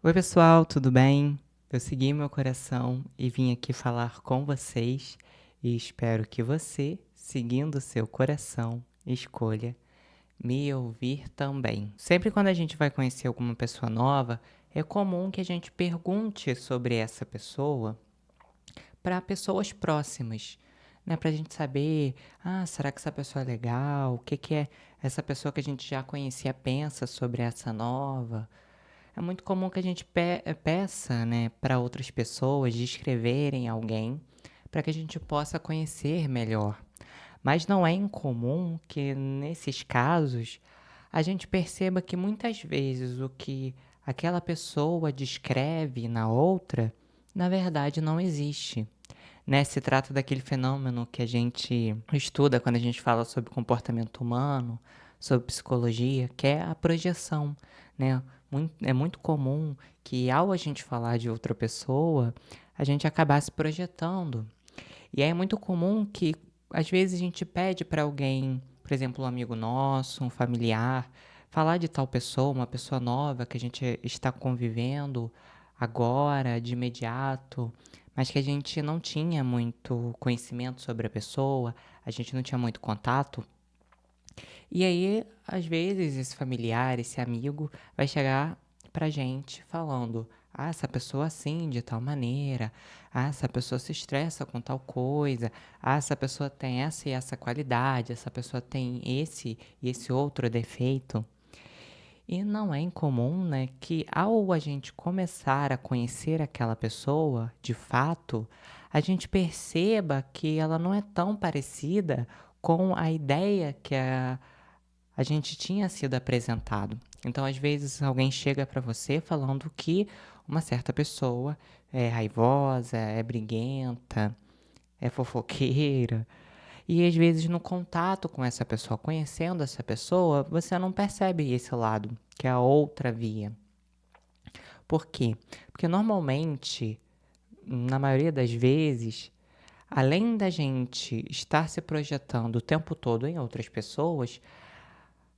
Oi, pessoal, tudo bem? Eu segui meu coração e vim aqui falar com vocês e espero que você, seguindo seu coração, escolha me ouvir também. Sempre quando a gente vai conhecer alguma pessoa nova, é comum que a gente pergunte sobre essa pessoa para pessoas próximas, né? Para a gente saber, será que essa pessoa é legal? O que que é essa pessoa que a gente já conhecia pensa sobre essa nova? É muito comum que a gente peça, né, para outras pessoas descreverem alguém para que a gente possa conhecer melhor. Mas não é incomum que nesses casos a gente perceba que muitas vezes o que aquela pessoa descreve na outra, na verdade não existe. Né? Se trata daquele fenômeno que a gente estuda quando a gente fala sobre comportamento humano, sobre psicologia, que é a projeção, né? É muito comum que ao a gente falar de outra pessoa, a gente acabar se projetando. E é muito comum que às vezes a gente pede para alguém, por exemplo, um amigo nosso, um familiar, falar de tal pessoa, uma pessoa nova que a gente está convivendo agora, de imediato, mas que a gente não tinha muito conhecimento sobre a pessoa, a gente não tinha muito contato. E aí, às vezes, esse familiar, esse amigo, vai chegar pra gente falando: essa pessoa assim, de tal maneira, essa pessoa se estressa com tal coisa, essa pessoa tem essa e essa qualidade, essa pessoa tem esse e esse outro defeito. E não é incomum, né, que ao a gente começar a conhecer aquela pessoa, de fato, a gente perceba que ela não é tão parecida com a ideia que a gente tinha sido apresentado. Então, às vezes, alguém chega para você falando que uma certa pessoa é raivosa, é briguenta, é fofoqueira. E às vezes, no contato com essa pessoa, conhecendo essa pessoa, você não percebe esse lado, que é a outra via. Por quê? Porque normalmente, na maioria das vezes, além da gente estar se projetando o tempo todo em outras pessoas,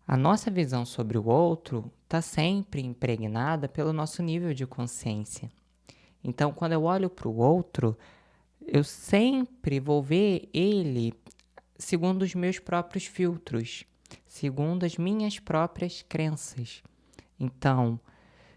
a nossa visão sobre o outro está sempre impregnada pelo nosso nível de consciência. Então, quando eu olho para o outro, eu sempre vou ver ele segundo os meus próprios filtros, segundo as minhas próprias crenças. Então,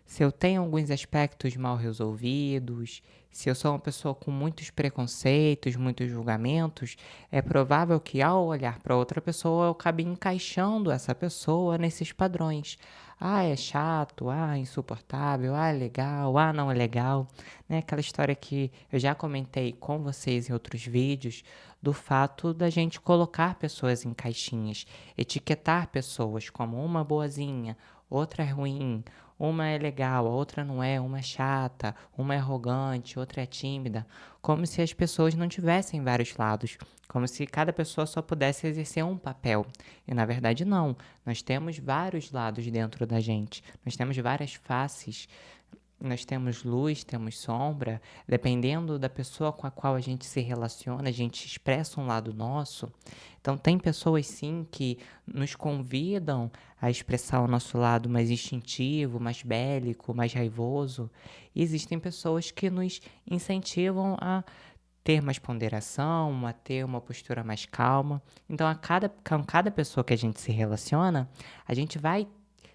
se eu tenho alguns aspectos mal resolvidos, se eu sou uma pessoa com muitos preconceitos, muitos julgamentos, é provável que ao olhar para outra pessoa eu acabe encaixando essa pessoa nesses padrões. É chato, é insuportável, é legal, não é legal. Né? Aquela história que eu já comentei com vocês em outros vídeos do fato da gente colocar pessoas em caixinhas, etiquetar pessoas como uma boazinha, outra é ruim, uma é legal, a outra não é, uma é chata, uma é arrogante, outra é tímida, como se as pessoas não tivessem vários lados, como se cada pessoa só pudesse exercer um papel. E na verdade não, nós temos vários lados dentro da gente, nós temos várias faces, nós temos luz, temos sombra, dependendo da pessoa com a qual a gente se relaciona, a gente expressa um lado nosso. Então, tem pessoas sim que nos convidam a expressar o nosso lado mais instintivo, mais bélico, mais raivoso. E existem pessoas que nos incentivam a ter mais ponderação, a ter uma postura mais calma. Então, com cada pessoa que a gente se relaciona, a gente vai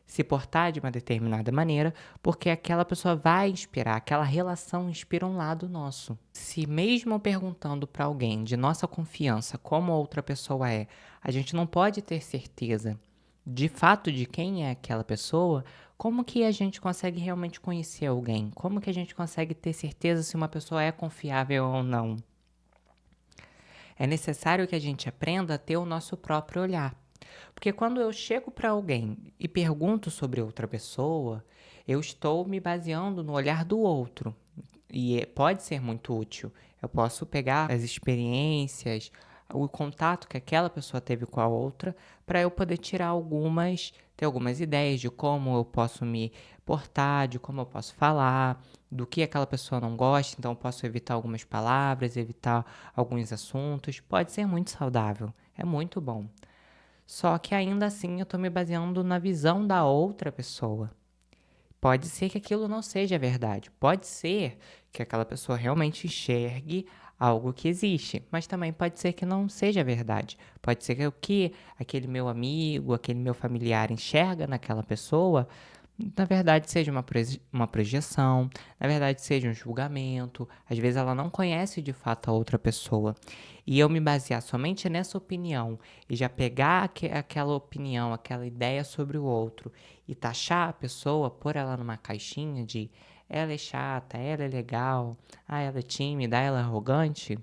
se portar de uma determinada maneira, porque aquela pessoa vai inspirar, aquela relação inspira um lado nosso. Se mesmo perguntando para alguém de nossa confiança como a outra pessoa é, a gente não pode ter certeza de fato de quem é aquela pessoa, como que a gente consegue realmente conhecer alguém? Como que a gente consegue ter certeza se uma pessoa é confiável ou não? É necessário que a gente aprenda a ter o nosso próprio olhar. Porque quando eu chego para alguém e pergunto sobre outra pessoa, eu estou me baseando no olhar do outro. E pode ser muito útil. Eu posso pegar as experiências, o contato que aquela pessoa teve com a outra, para eu poder tirar ter algumas ideias de como eu posso me portar, de como eu posso falar, do que aquela pessoa não gosta, então eu posso evitar algumas palavras, evitar alguns assuntos. Pode ser muito saudável, é muito bom. Só que ainda assim eu estou me baseando na visão da outra pessoa. pode ser que aquilo não seja verdade. Pode ser que aquela pessoa realmente enxergue algo que existe, mas também pode ser que não seja verdade. Pode ser que o que aquele meu amigo, aquele meu familiar enxerga naquela pessoa, na verdade seja uma projeção, na verdade seja um julgamento. Às vezes ela não conhece de fato a outra pessoa. E eu me basear somente nessa opinião e já pegar aquela opinião, aquela ideia sobre o outro e taxar a pessoa, pôr ela numa caixinha de ela é chata, ela é legal, ela é tímida, ela é arrogante,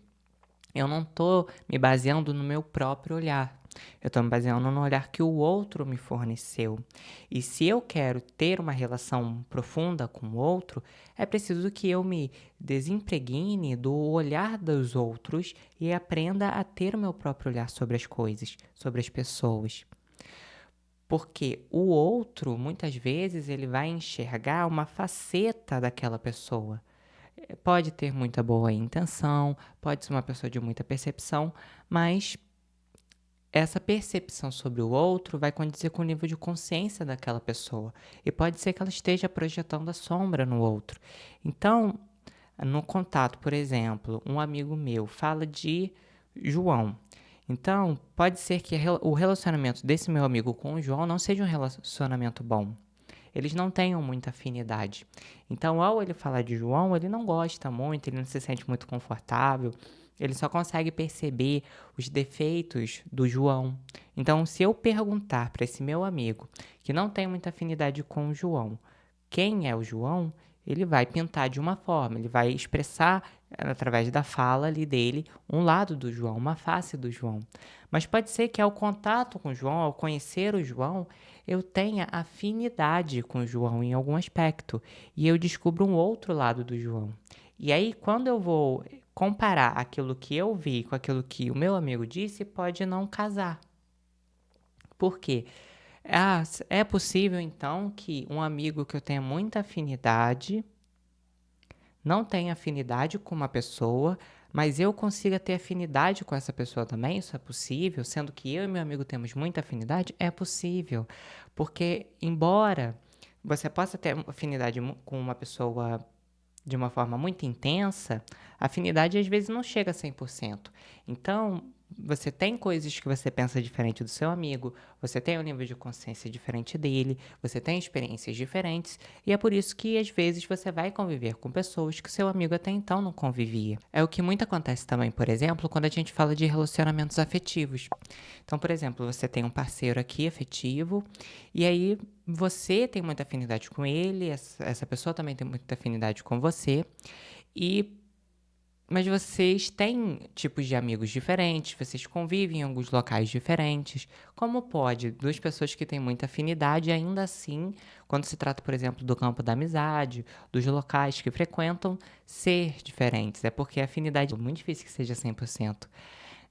eu não tô me baseando no meu próprio olhar. Eu estou me baseando no olhar que o outro me forneceu. E se eu quero ter uma relação profunda com o outro, é preciso que eu me desimpregne do olhar dos outros e aprenda a ter o meu próprio olhar sobre as coisas, sobre as pessoas. Porque o outro, muitas vezes, ele vai enxergar uma faceta daquela pessoa. Pode ter muita boa intenção, pode ser uma pessoa de muita percepção, mas essa percepção sobre o outro vai condizer com o nível de consciência daquela pessoa. E pode ser que ela esteja projetando a sombra no outro. Então, no contato, por exemplo, um amigo meu fala de João. Então, pode ser que o relacionamento desse meu amigo com o João não seja um relacionamento bom. Eles não tenham muita afinidade. Então, ao ele falar de João, ele não gosta muito, ele não se sente muito confortável, ele só consegue perceber os defeitos do João. Então, se eu perguntar para esse meu amigo, que não tem muita afinidade com o João, quem é o João, ele vai pintar de uma forma, ele vai expressar através da fala ali dele um lado do João, uma face do João. Mas pode ser que ao contato com o João, ao conhecer o João, eu tenha afinidade com o João em algum aspecto e eu descubro um outro lado do João. E aí, quando eu vou comparar aquilo que eu vi com aquilo que o meu amigo disse, pode não casar. Por quê? É possível então que um amigo que eu tenha muita afinidade não tenha afinidade com uma pessoa, mas eu consiga ter afinidade com essa pessoa também? Isso é possível? Sendo que eu e meu amigo temos muita afinidade? É possível. Porque, embora você possa ter afinidade com uma pessoa de uma forma muito intensa, a afinidade às vezes não chega a 100%. Então, você tem coisas que você pensa diferente do seu amigo, você tem um nível de consciência diferente dele, você tem experiências diferentes, e é por isso que às vezes você vai conviver com pessoas que o seu amigo até então não convivia. É o que muito acontece também, por exemplo, quando a gente fala de relacionamentos afetivos. Então, por exemplo, você tem um parceiro aqui afetivo, e aí você tem muita afinidade com ele, essa pessoa também tem muita afinidade com você, e mas vocês têm tipos de amigos diferentes, vocês convivem em alguns locais diferentes. Como pode duas pessoas que têm muita afinidade, ainda assim, quando se trata, por exemplo, do campo da amizade, dos locais que frequentam, ser diferentes? É porque a afinidade é muito difícil que seja 100%.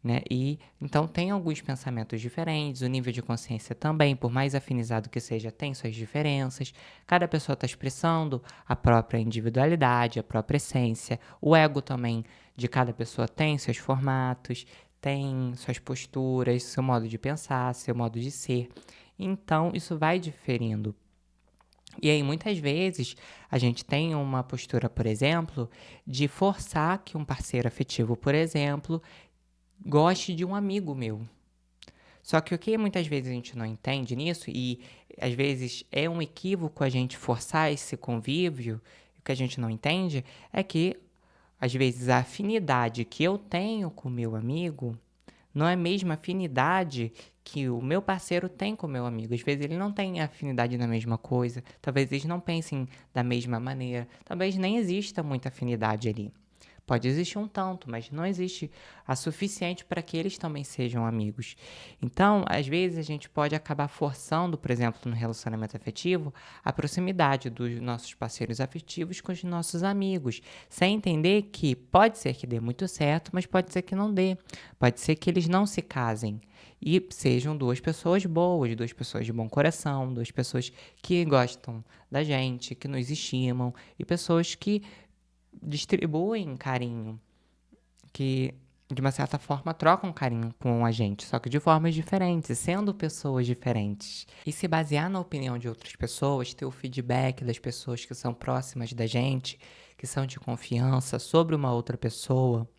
Né? E então tem alguns pensamentos diferentes, o nível de consciência também, por mais afinizado que seja, tem suas diferenças. Cada pessoa está expressando a própria individualidade, a própria essência. O ego também de cada pessoa tem seus formatos, tem suas posturas, seu modo de pensar, seu modo de ser. Então, isso vai diferindo. E aí, muitas vezes, a gente tem uma postura, por exemplo, de forçar que um parceiro afetivo, por exemplo, goste de um amigo meu. Só que o que muitas vezes a gente não entende nisso, e às vezes é um equívoco a gente forçar esse convívio, o que a gente não entende é que, às vezes, a afinidade que eu tenho com o meu amigo não é a mesma afinidade que o meu parceiro tem com o meu amigo. Às vezes ele não tem afinidade na mesma coisa, talvez eles não pensem da mesma maneira, talvez nem exista muita afinidade ali. Pode existir um tanto, mas não existe a suficiente para que eles também sejam amigos. Então, às vezes, a gente pode acabar forçando, por exemplo, no relacionamento afetivo, a proximidade dos nossos parceiros afetivos com os nossos amigos, sem entender que pode ser que dê muito certo, mas pode ser que não dê. Pode ser que eles não se casem e sejam duas pessoas boas, duas pessoas de bom coração, duas pessoas que gostam da gente, que nos estimam e pessoas que distribuem carinho, que de uma certa forma, trocam carinho com a gente, só que de formas diferentes, sendo pessoas diferentes. E se basear na opinião de outras pessoas, ter o feedback das pessoas que são próximas da gente, que são de confiança sobre uma outra pessoa,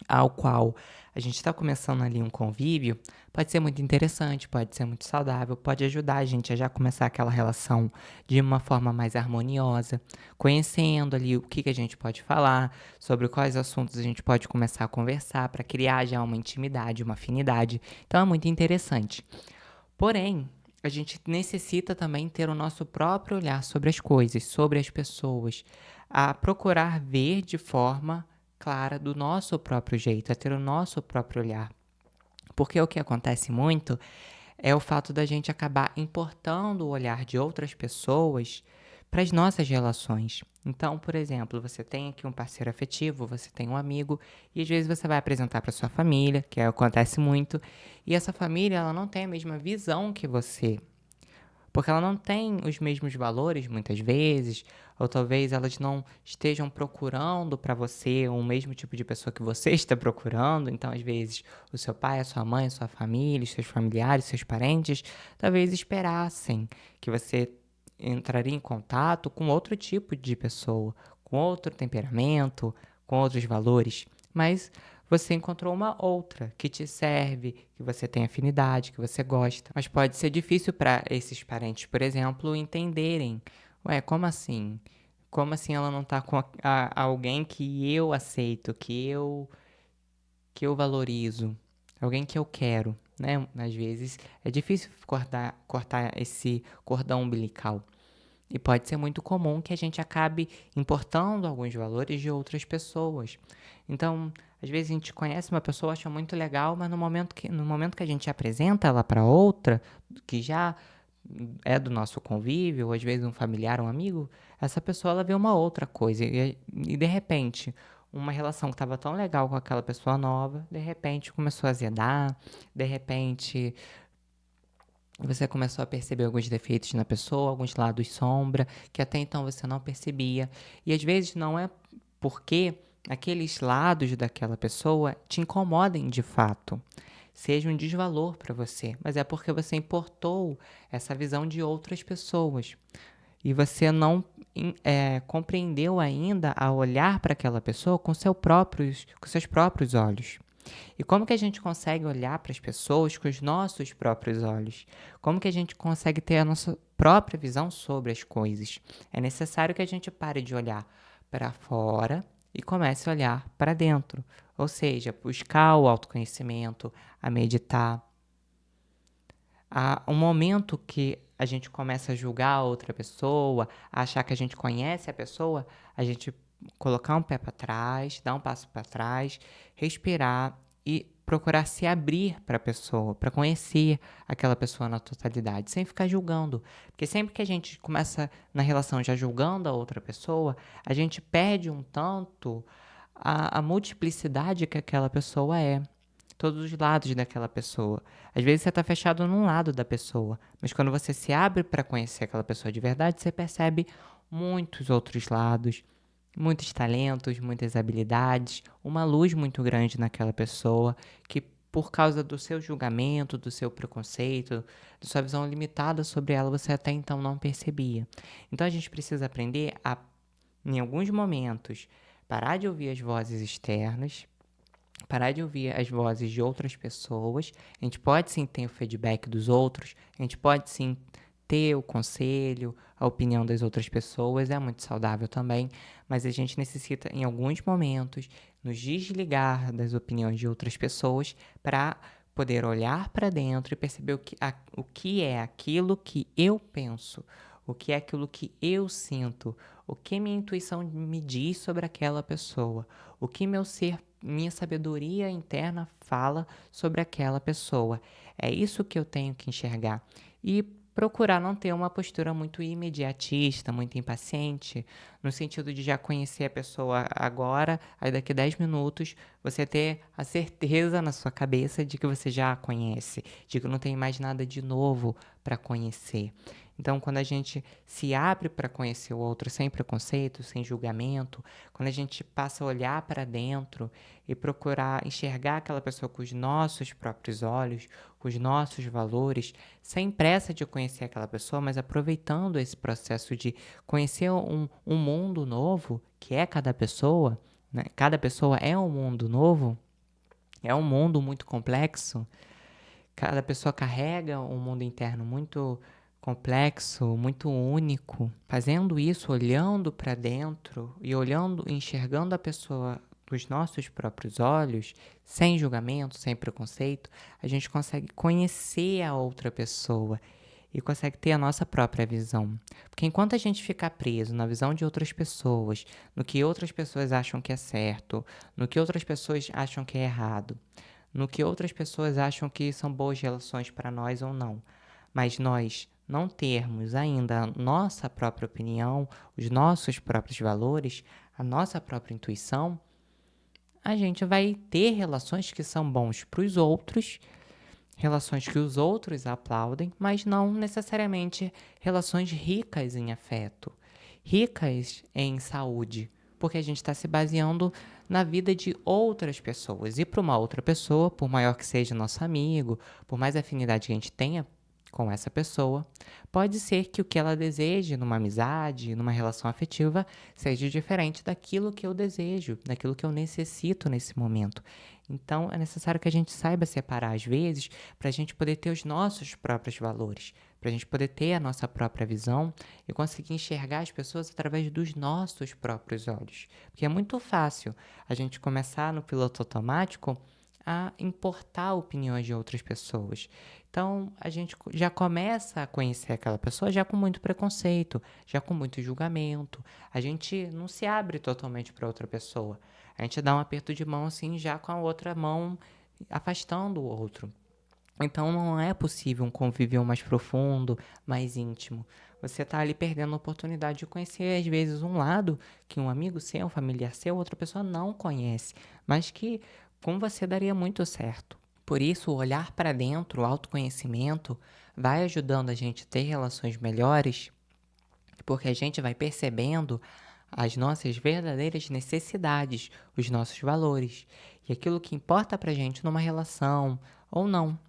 ao qual a gente está começando ali um convívio, pode ser muito interessante, pode ser muito saudável, pode ajudar a gente a já começar aquela relação de uma forma mais harmoniosa, conhecendo ali o que a gente pode falar, sobre quais assuntos a gente pode começar a conversar para criar já uma intimidade, uma afinidade. Então é muito interessante. Porém, a gente necessita também ter o nosso próprio olhar sobre as coisas, sobre as pessoas, a procurar ver de forma clara do nosso próprio jeito, a ter o nosso próprio olhar. Porque o que acontece muito é o fato da gente acabar importando o olhar de outras pessoas para as nossas relações. Então, por exemplo, você tem aqui um parceiro afetivo, você tem um amigo, e às vezes você vai apresentar para sua família, que acontece muito, e essa família ela não tem a mesma visão que você, porque ela não tem os mesmos valores muitas vezes, ou talvez elas não estejam procurando para você o mesmo tipo de pessoa que você está procurando. Então, às vezes, o seu pai, a sua mãe, a sua família, os seus familiares, seus parentes, talvez esperassem que você entraria em contato com outro tipo de pessoa, com outro temperamento, com outros valores. Mas você encontrou uma outra que te serve, que você tem afinidade, que você gosta. Mas pode ser difícil para esses parentes, por exemplo, entenderem. Ué, como assim? Como assim ela não tá com alguém que eu aceito, que eu valorizo, alguém que eu quero, né? Às vezes é difícil cortar esse cordão umbilical. E pode ser muito comum que a gente acabe importando alguns valores de outras pessoas. Então, às vezes a gente conhece uma pessoa, acha muito legal, mas no momento que a gente apresenta ela para outra, que já é do nosso convívio, ou às vezes um familiar, um amigo, essa pessoa ela vê uma outra coisa. E de repente, uma relação que estava tão legal com aquela pessoa nova, de repente começou a azedar, de repente você começou a perceber alguns defeitos na pessoa, alguns lados sombra, que até então você não percebia. E às vezes não é porque aqueles lados daquela pessoa te incomodem de fato, seja um desvalor para você, mas é porque você importou essa visão de outras pessoas. E você não compreendeu ainda a olhar para aquela pessoa com seus próprios olhos. E como que a gente consegue olhar para as pessoas com os nossos próprios olhos? Como que a gente consegue ter a nossa própria visão sobre as coisas? É necessário que a gente pare de olhar para fora e comece a olhar para dentro. Ou seja, buscar o autoconhecimento, a meditar. Há um momento que a gente começa a julgar a outra pessoa, a achar que a gente conhece a pessoa, a gente colocar um pé para trás, dar um passo para trás, respirar e procurar se abrir para a pessoa, para conhecer aquela pessoa na totalidade, sem ficar julgando. Porque sempre que a gente começa na relação já julgando a outra pessoa, a gente perde um tanto a multiplicidade que aquela pessoa é, todos os lados daquela pessoa. Às vezes você está fechado num lado da pessoa, mas quando você se abre para conhecer aquela pessoa de verdade, você percebe muitos outros lados, muitos talentos, muitas habilidades, uma luz muito grande naquela pessoa que por causa do seu julgamento, do seu preconceito, da sua visão limitada sobre ela, você até então não percebia. Então a gente precisa aprender a, em alguns momentos, parar de ouvir as vozes externas, parar de ouvir as vozes de outras pessoas. A gente pode sim ter o feedback dos outros, a gente pode sim ter o conselho, a opinião das outras pessoas, é muito saudável também, mas a gente necessita, em alguns momentos, nos desligar das opiniões de outras pessoas para poder olhar para dentro e perceber o que é aquilo que eu penso, o que é aquilo que eu sinto, o que minha intuição me diz sobre aquela pessoa, o que meu ser, minha sabedoria interna fala sobre aquela pessoa. É isso que eu tenho que enxergar. E procurar não ter uma postura muito imediatista, muito impaciente, no sentido de já conhecer a pessoa agora, aí daqui 10 minutos você ter a certeza na sua cabeça de que você já a conhece, de que não tem mais nada de novo para conhecer. Então, quando a gente se abre para conhecer o outro sem preconceito, sem julgamento, quando a gente passa a olhar para dentro e procurar enxergar aquela pessoa com os nossos próprios olhos, com os nossos valores, sem pressa de conhecer aquela pessoa, mas aproveitando esse processo de conhecer um mundo novo, que é cada pessoa, né? Cada pessoa é um mundo novo, é um mundo muito complexo. Cada pessoa carrega um mundo interno muito complexo, muito único. Fazendo isso, olhando para dentro e olhando, enxergando a pessoa dos nossos próprios olhos, sem julgamento, sem preconceito, a gente consegue conhecer a outra pessoa e consegue ter a nossa própria visão. Porque enquanto a gente ficar preso na visão de outras pessoas, no que outras pessoas acham que é certo, no que outras pessoas acham que é errado, no que outras pessoas acham que são boas relações para nós ou não, mas nós não termos ainda a nossa própria opinião, os nossos próprios valores, a nossa própria intuição, a gente vai ter relações que são bons para os outros, relações que os outros aplaudem, mas não necessariamente relações ricas em afeto, ricas em saúde, porque a gente está se baseando na vida de outras pessoas. E para uma outra pessoa, por maior que seja nosso amigo, por mais afinidade que a gente tenha com essa pessoa, pode ser que o que ela deseje numa amizade, numa relação afetiva, seja diferente daquilo que eu desejo, daquilo que eu necessito nesse momento. Então, é necessário que a gente saiba separar, às vezes, para a gente poder ter os nossos próprios valores, para a gente poder ter a nossa própria visão e conseguir enxergar as pessoas através dos nossos próprios olhos. Porque é muito fácil a gente começar no piloto automático a importar opiniões de outras pessoas. Então, a gente já começa a conhecer aquela pessoa já com muito preconceito, já com muito julgamento. A gente não se abre totalmente para outra pessoa. A gente dá um aperto de mão assim, já com a outra mão afastando o outro. Então não é possível um convívio mais profundo, mais íntimo. Você está ali perdendo a oportunidade de conhecer, às vezes, um lado que um amigo seu, um familiar seu, outra pessoa não conhece, mas que com você daria muito certo. Por isso, o olhar para dentro, o autoconhecimento, vai ajudando a gente a ter relações melhores, porque a gente vai percebendo as nossas verdadeiras necessidades, os nossos valores e aquilo que importa para a gente numa relação ou não.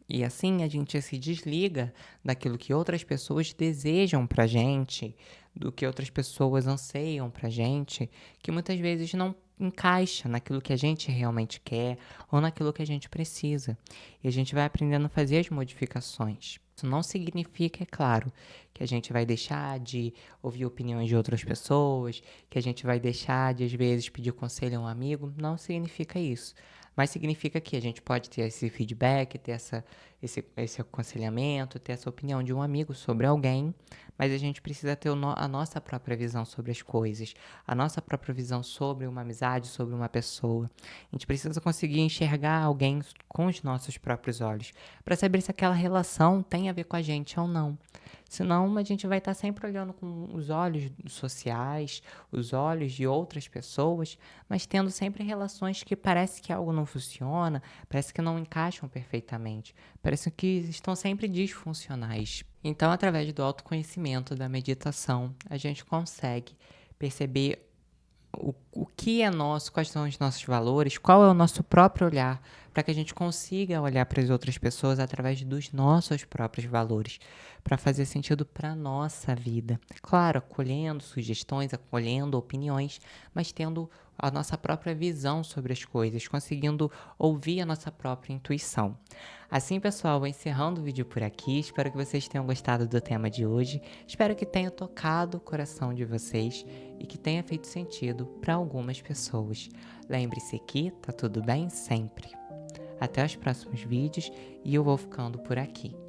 E assim a gente se desliga daquilo que outras pessoas desejam pra gente, do que outras pessoas anseiam pra gente, que muitas vezes não encaixa naquilo que a gente realmente quer ou naquilo que a gente precisa. E a gente vai aprendendo a fazer as modificações. Isso não significa, é claro, que a gente vai deixar de ouvir opiniões de outras pessoas, que a gente vai deixar de, às vezes, pedir conselho a um amigo. Não significa isso. Mas significa que a gente pode ter esse feedback, ter esse aconselhamento, ter essa opinião de um amigo sobre alguém, mas a gente precisa ter a nossa própria visão sobre as coisas, a nossa própria visão sobre uma amizade, sobre uma pessoa. A gente precisa conseguir enxergar alguém com os nossos próprios olhos, para saber se aquela relação tem a ver com a gente ou não. Senão, a gente vai estar sempre olhando com os olhos sociais, os olhos de outras pessoas, mas tendo sempre relações que parece que algo não funciona, parece que não encaixam perfeitamente, parece que estão sempre disfuncionais. Então, através do autoconhecimento, da meditação, a gente consegue perceber o que é nosso, quais são os nossos valores, qual é o nosso próprio olhar, para que a gente consiga olhar para as outras pessoas através dos nossos próprios valores, para fazer sentido para a nossa vida. Claro, acolhendo sugestões, acolhendo opiniões, mas tendo a nossa própria visão sobre as coisas, conseguindo ouvir a nossa própria intuição. Assim, pessoal, vou encerrando o vídeo por aqui. Espero que vocês tenham gostado do tema de hoje. Espero que tenha tocado o coração de vocês e que tenha feito sentido para algumas pessoas. Lembre-se que tá tudo bem sempre. Até os próximos vídeos e eu vou ficando por aqui.